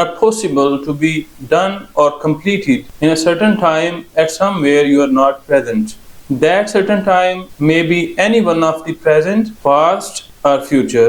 are possible to be done or completed in a certain time at somewhere you are not present. That certain time may be any one of the present, past or future.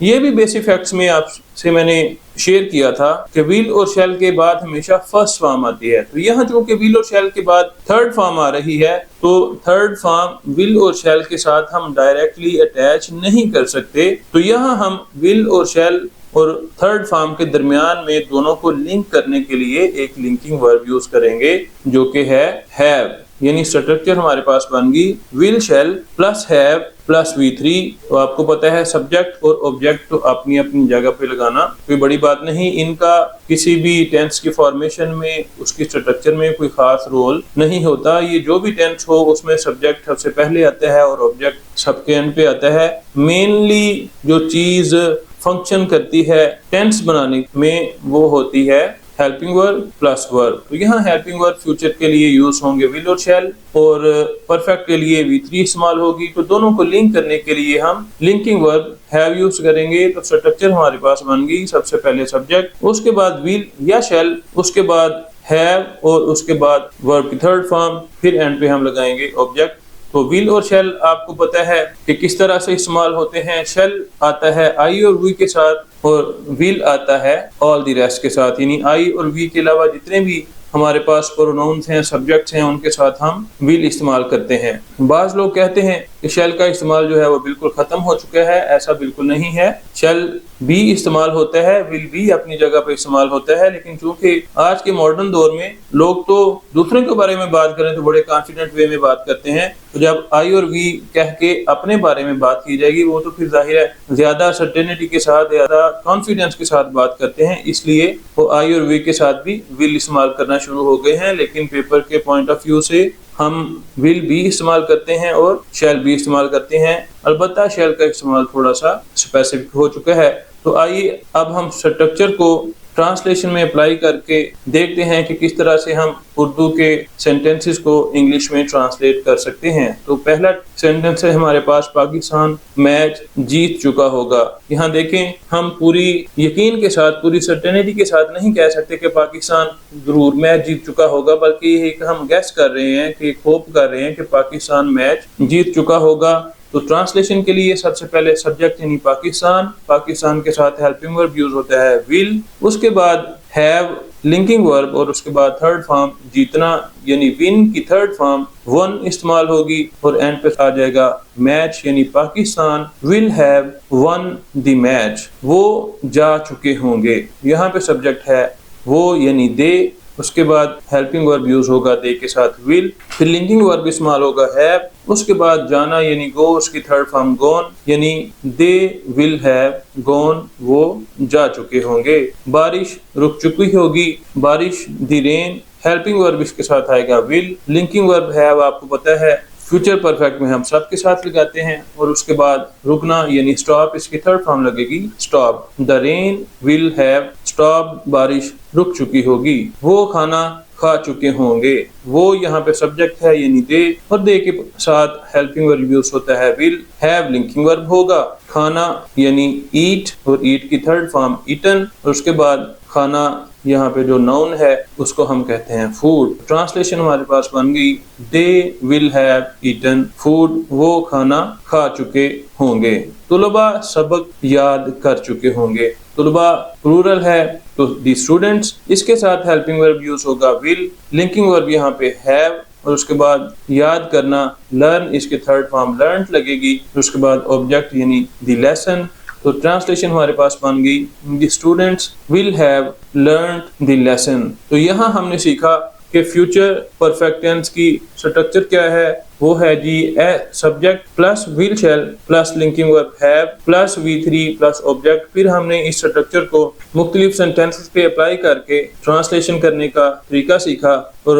یہ بھی basic facts میں آپ سے میں نے share کیا تھا کہ ویل اور شیل کے بعد ہمیشہ فرسٹ فارم آتی ہے. تو یہاں چونکہ ویل اور شیل کے بعد تھرڈ فارم آ رہی ہے تو تھرڈ فارم ویل اور شیل کے ساتھ ہم ڈائریکٹلی اٹیچ نہیں کر سکتے. تو یہاں ہم ویل اور شیل اور تھرڈ فارم کے درمیان میں دونوں کو لنک کرنے کے لیے ایک لنکنگ ورب یوز کریں گے جو کہ ہے ہیو. یعنی اسٹرکچر ہمارے پاس بن گئی will shall plus have plus V3. تو آپ کو پتا ہے سبجیکٹ اور آبجیکٹ تو اپنی اپنی جگہ پہ لگانا کوئی بڑی بات نہیں. ان کا کسی بھی ٹینس کی فارمیشن میں اس کی اسٹرکچر میں کوئی خاص رول نہیں ہوتا. یہ جو بھی ٹینس ہو اس میں سبجیکٹ سب سے پہلے آتا ہے اور آبجیکٹ سب کے اینڈ پہ آتا ہے. مینلی جو چیز فنکشن کرتی ہے ٹینس بنانے میں وہ ہوتی ہے ہیلپنگ ورب پلس ورب. تو یہاں ہیلپنگ ورب فیوچر کے لیے یوز ہوں گے ویل اور شیل اور پرفیکٹ کے لیے V3 استعمال ہوگی. تو دونوں کو لنک کرنے کے لیے ہم لنکنگ ورب ہیو یوز کریں گے. تو اسٹرکچر ہمارے پاس بن گئی سب سے پہلے سبجیکٹ, اس کے بعد ویل یا شیل, اس کے بعد ہیو اور اس کے بعد ورب کی تھرڈ فارم, پھر اینڈ پہ ہم لگائیں گے آبجیکٹ. تو ویل اور شیل آپ کو پتا ہے کہ کس طرح سے استعمال ہوتے ہیں. شیل آتا ہے آئی اور وی کے ساتھ اور ویل آتا ہے آل دی ریسٹ کے ساتھ. یعنی آئی اور وی کے علاوہ جتنے بھی ہمارے پاس پروناؤنس ہیں سبجیکٹس ہیں ان کے ساتھ ہم ویل استعمال کرتے ہیں. بعض لوگ کہتے ہیں کہ شیل کا استعمال جو ہے وہ بالکل ختم ہو چکا ہے. ایسا بالکل نہیں ہے. شیل بھی استعمال ہوتا ہے, ویل بھی اپنی جگہ پہ استعمال ہوتا ہے. لیکن چونکہ آج کے ماڈرن دور میں لوگ تو دوسروں کے بارے میں بات کریں تو بڑے کانفیڈنٹ وے میں بات کرتے ہیں. تو جب آئی اور وی کہہ کے اپنے بارے میں بات کی جائے گی وہ تو پھر ظاہر ہے زیادہ سرٹینٹی کے ساتھ زیادہ کانفیڈنس کے ساتھ بات کرتے ہیں, اس لیے وہ آئی اور وی کے ساتھ بھی ویل استعمال کرنا شروع ہو گئے ہیں. لیکن پیپر کے پوائنٹ آف ویو سے ہم ویل بھی استعمال کرتے ہیں اور شیل بھی استعمال کرتے ہیں. البتہ شیل کا استعمال تھوڑا سا اسپیسیفک ہو چکا ہے. تو آئیے اب ہم اسٹرکچر کو ٹرانسلیشن میں اپلائی کر کے دیکھتے ہیں کہ کس طرح سے ہم اردو کے سینٹنسز کو انگلش میں ٹرانسلیٹ کر سکتے ہیں. تو پہلا سینٹنس ہے ہمارے پاس پاکستان میچ جیت چکا ہوگا. یہاں دیکھیں ہم پوری یقین کے ساتھ پوری سرٹینٹی کے ساتھ نہیں کہہ سکتے کہ پاکستان ضرور میچ جیت چکا ہوگا, بلکہ یہ ہم گیس کر رہے ہیں کہ ہوپ کر رہے ہیں کہ پاکستان میچ جیت چکا ہوگا. تو ٹرانسلیشن کے لیے سب سے پہلے سبجیکٹ یعنی پاکستان کے ساتھ ہیلپنگ ورب یوز ہوتا ہے ویل, اس کے بعد ہیو لنکنگ ورب اور اس کے بعد تھرڈ فارم جیتنا یعنی ون کی تھرڈ فارم ون استعمال ہوگی اور اینڈ پہ آ جائے گا میچ یعنی Pakistan will have one the match, وہ جا چکے ہوں گے. یہاں پہ سبجیکٹ ہے وہ یعنی دے, اس کے بعد ہیلپنگ ورب یوز ہوگا دے کے ساتھ ول, پھر لنکنگ ورب استعمال ہوگا ہیو, اس کے بعد جانا یعنی گو, اس کی تھرڈ فارم گون یعنی دے ول ہیو گون, وہ جا چکے ہوں گے. بارش رک چکی ہوگی, بارش دی رین, ہیلپنگ ورب اس کے ساتھ آئے گا ول, لنکنگ ورب ہیو آپ کو پتہ ہے فیوچر پرفیکٹ میں ہم سب کے ساتھ لگاتے ہیں, اور اس کے بعد رکنا یعنی سٹاپ, اس کی تھرڈ فارم لگے گی stop. The rain will have stop, بارش رک چکی ہوگی. وہ کھانا کھا چکے ہوں گے, وہ یہاں پہ سبجیکٹ ہے یعنی دے, اور دے کے ساتھ ہیلپنگ ورب یوز ہوتا ہے ول, ہیو لنکنگ ورب ہوگا, کھانا یعنی ایٹ اور ایٹ کی تھرڈ فارم ایٹن, اور اس کے بعد کھانا یہاں پہ جو ناؤن ہے اس کو ہم کہتے ہیں فوڈ. ٹرانسلیشن ہمارے پاس بن گئی دے ول ہیو ایٹن فوڈ, وہ کھانا کھا چکے ہوں گے. طلباء سبق یاد کر چکے ہوں گے. طلباء پلورل ہے تو دی اسٹوڈنٹس, اس کے ساتھ ہیلپنگ ورب یوز ہوگا ول, لنکنگ ورب یہاں پہ ہیو, اور اس کے بعد یاد کرنا لرن, اس کے تھرڈ فارم لرنڈ لگے گی, اس کے بعد آبجیکٹ یعنی دی لیسن. تو ٹرانسلیشن ہمارے پاس بن گئی the students will have learned the lesson. تو یہاں ہم نے سیکھا کہ فیوچر پرفیکٹ ٹینس کی اسٹرکچر کیا ہے. وہ ہے جی a subject plus will shall plus linking verb have plus V3 plus object. پھر ہم نے اس اسٹرکچر کو مختلف سینٹینسز پہ اپلائی کر کے ٹرانسلیشن کرنے کا طریقہ سیکھا, اور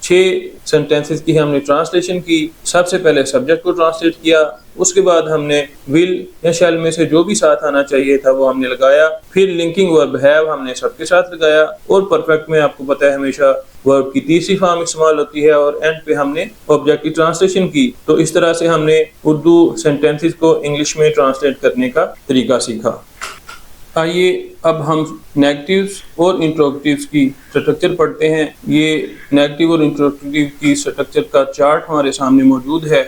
6 سینٹینسز کی ہم نے ٹرانسلیشن کی. سب سے پہلے سبجیکٹ کو ٹرانسلیٹ کیا, اس کے بعد ہم نے ویل یا شیل میں سے جو بھی ساتھ آنا چاہیے تھا وہ ہم نے لگایا, پھر لنکنگ ورب ہیو ہم نے سب کے ساتھ لگایا, اور پرفیکٹ میں آپ کو پتہ ہے ہمیشہ ورب کی تیسری فارم استعمال ہوتی ہے, اور اینڈ پہ ہم نے آبجیکٹ کی ٹرانسلیشن کی. تو اس طرح سے ہم نے اردو سینٹینسز کو انگلش میں ٹرانسلیٹ کرنے کا طریقہ سیکھا. آئیے اب ہم نیگیٹیوز اور انٹروگیٹیوز کی اسٹرکچر پڑھتے ہیں. یہ نیگیٹیو اور انٹروگیٹیو کی اسٹرکچر کا چارٹ ہمارے سامنے موجود ہے.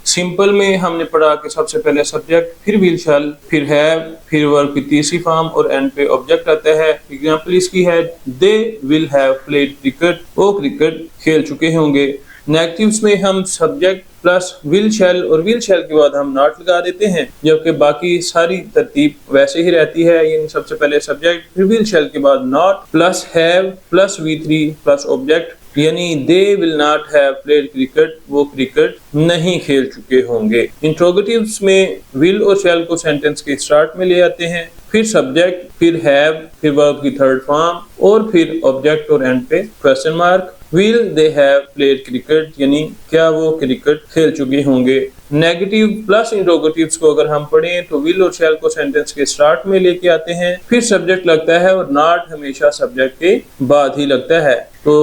سمپل میں ہم نے پڑھا کہ سب سے پہلے سبجیکٹ، پھر ول شیل، پھر ہیو، پھر ورب کی تیسری فارم اور اینڈ پہ آبجیکٹ آتا ہے۔ ایگزامپل اس کی ہے دے ول ہیو پلیڈ کرکٹ، وہ کرکٹ کھیل چکے ہوں گے۔ نیگیٹیوز میں ہم سبجیکٹ پلس ول شیل اور ول شیل کے بعد ہم ناٹ لگا دیتے ہیں، جبکہ باقی ساری ترتیب ویسے ہی رہتی ہے، یعنی سب سے پہلے سبجیکٹ، پھر ول شیل کے بعد not plus have plus V3 plus object, یعنی they will not have played cricket, وہ کرکٹ نہیں کھیل چکے ہوں گے۔ انٹروگیٹیوز میں ول اور شیل کو سینٹنس کے اسٹارٹ میں لے آتے ہیں، پھر سبجیکٹ، پھر ہیو، پھر ورب کی تھرڈ فارم اور پھر آبجیکٹ اور اینڈ پہ question mark. will they have played cricket، یعنی کیا وہ کرکٹ کھیل چکے ہوں گے۔ نیگیٹیو پلس انٹروگیٹیوز کو اگر ہم پڑھیں تو will اور shall کو سینٹنس کے اسٹارٹ میں لے کے آتے ہیں، پھر سبجیکٹ لگتا ہے اور ناٹ ہمیشہ سبجیکٹ کے بعد ہی لگتا ہے۔ تو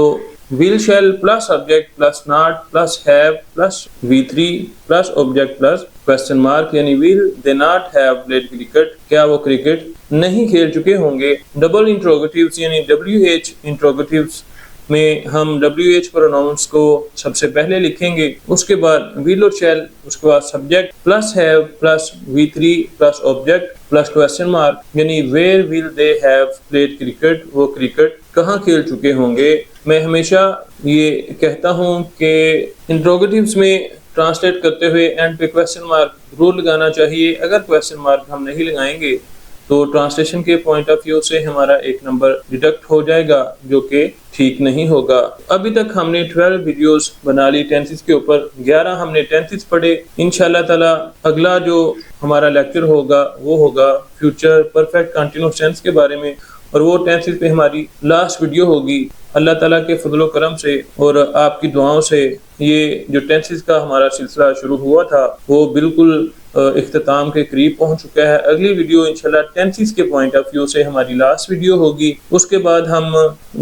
will shall plus subject plus not plus have plus V3 plus object plus question mark, یعنی will they not have played cricket، کیا وہ کرکٹ نہیں کھیل چکے ہوں گے۔ ڈبل انٹروگیٹیوز یعنی WH انٹروگیٹیوز میں ہم WH پروناؤنس کو سب سے پہلے لکھیں گے، اس کے بعد will اور shall، اس کے بعد subject plus have plus V3 plus object plus question mark, یعنی where will they have played cricket، وہ کرکٹ کہاں کھیل چکے ہوں گے۔ میں ہمیشہ یہ کہتا ہوں کہ انٹروگیٹیوز میں ٹرانسلیٹ کرتے ہوئے اینڈ پہ کوسچن مارک ضرور لگانا چاہیے۔ اگر کوسچن مارک ہم نہیں لگائیں گے تو ٹرانسلیشن کے پوائنٹ آف ویو سے ہمارا ایک نمبر ڈیڈکٹ ہو جائے گا، جو کہ ٹھیک نہیں ہوگا۔ ابھی تک ہم نے 12 ویڈیوز بنا لی ٹینسز کے اوپر، 11 ہم نے ٹینسز پڑھے۔ انشاءاللہ تعالی اگلا جو ہمارا لیکچر ہوگا وہ ہوگا فیوچر پرفیکٹ کنٹینیوس ٹینس کے بارے میں، اور وہ ٹینسز پہ ہماری لاسٹ ویڈیو ہوگی۔ اللہ تعالیٰ کے فضل و کرم سے اور آپ کی دعاؤں سے یہ جو ٹینسز کا ہمارا سلسلہ شروع ہوا تھا وہ بالکل اختتام کے قریب پہنچ چکا ہے۔ اگلی ویڈیو انشاءاللہ ٹینسز کے پوائنٹ آف ویو سے ہماری لاسٹ ویڈیو ہوگی۔ اس کے بعد ہم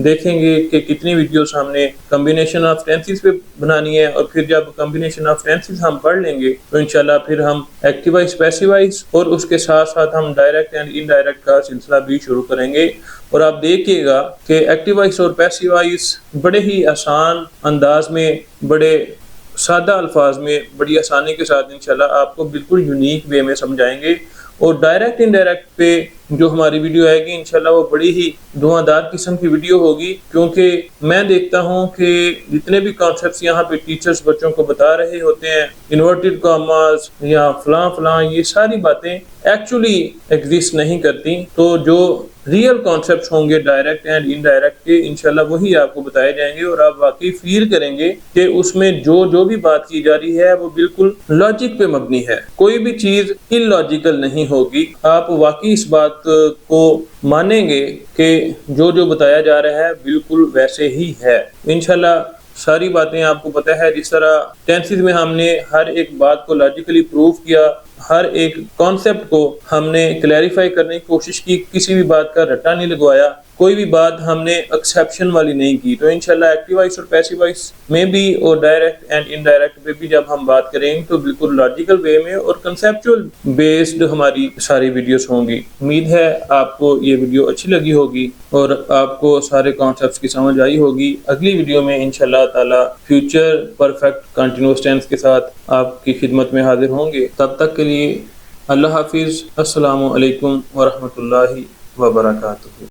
دیکھیں گے کہ کتنی ویڈیوز ہم نے کمبینیشن آف ٹینسز پہ بنانی ہے، اور پھر جب کمبینیشن آف ٹینسز ہم پڑھ لیں گے تو انشاءاللہ پھر ہم ایکٹیو وائز پیسیو وائز اور اس کے ساتھ ساتھ ہم ڈائریکٹ اینڈ انڈائریکٹ کا سلسلہ بھی شروع کریں گے۔ اور آپ دیکھیے گا کہ ایکٹیو وائز اور پیسیو وائز بڑے ہی آسان انداز میں، بڑے سادہ الفاظ میں، بڑی آسانی کے ساتھ انشاءاللہ آپ کو بالکل یونیک وے میں سمجھائیں گے۔ اور ڈائریکٹ انڈائریکٹ پہ جو ہماری ویڈیو آئے گی انشاءاللہ وہ بڑی ہی دھواں قسم کی ویڈیو ہوگی، کیونکہ میں دیکھتا ہوں کہ جتنے بھی کانسیپٹس یہاں پہ ٹیچرز بچوں کو بتا رہے ہوتے ہیں، انورٹڈ کاماز یا فلاں فلاں، یہ ساری باتیں ایکچولی ایگزسٹ نہیں کرتی۔ تو جو ریئل کانسیپٹس ہوں گے ڈائریکٹ اینڈ انڈائریکٹ کے، انشاءاللہ وہی آپ کو بتائے جائیں گے، اور آپ واقعی فیل کریں گے کہ اس میں جو بھی بات کی جا رہی ہے وہ بالکل لاجک پہ مبنی ہے، کوئی بھی چیز ان لاجیکل نہیں ہوگی۔ آپ واقعی اس بات کو مانیں گے کہ جو بتایا جا رہا ہے بالکل ویسے ہی ہے۔ انشاءاللہ ساری باتیں آپ کو پتہ ہے، جس طرح ٹینسز میں ہم نے ہر ایک بات کو لاجیکلی پروف کیا، ہر ایک کانسیپٹ کو ہم نے کلیریفائی کرنے کی کوشش کی، کسی بھی بات کا رٹا نہیں لگوایا، کوئی بھی بات ہم نے ایکسیپشن والی نہیں کی۔ تو انشاءاللہ ایکٹیو وائس اور پیسیو وائس میں بھی اور ڈائریکٹ اینڈ انڈائریکٹ پہ بھی جب ہم بات کریں تو بالکل لاجیکل وے میں اور کنسیپچول بیسڈ ہماری ساری ویڈیوز ہوں گی۔ امید ہے آپ کو یہ ویڈیو اچھی لگی ہوگی اور آپ کو سارے کانسیپٹس کی سمجھ آئی ہوگی۔ اگلی ویڈیو میں انشاءاللہ تعالی فیوچر پرفیکٹ کنٹینیوس ٹینس کے ساتھ آپ کی خدمت میں حاضر ہوں گے۔ تب تک کے لیے اللہ حافظ، السلام علیکم ورحمۃ اللہ وبرکاتہ۔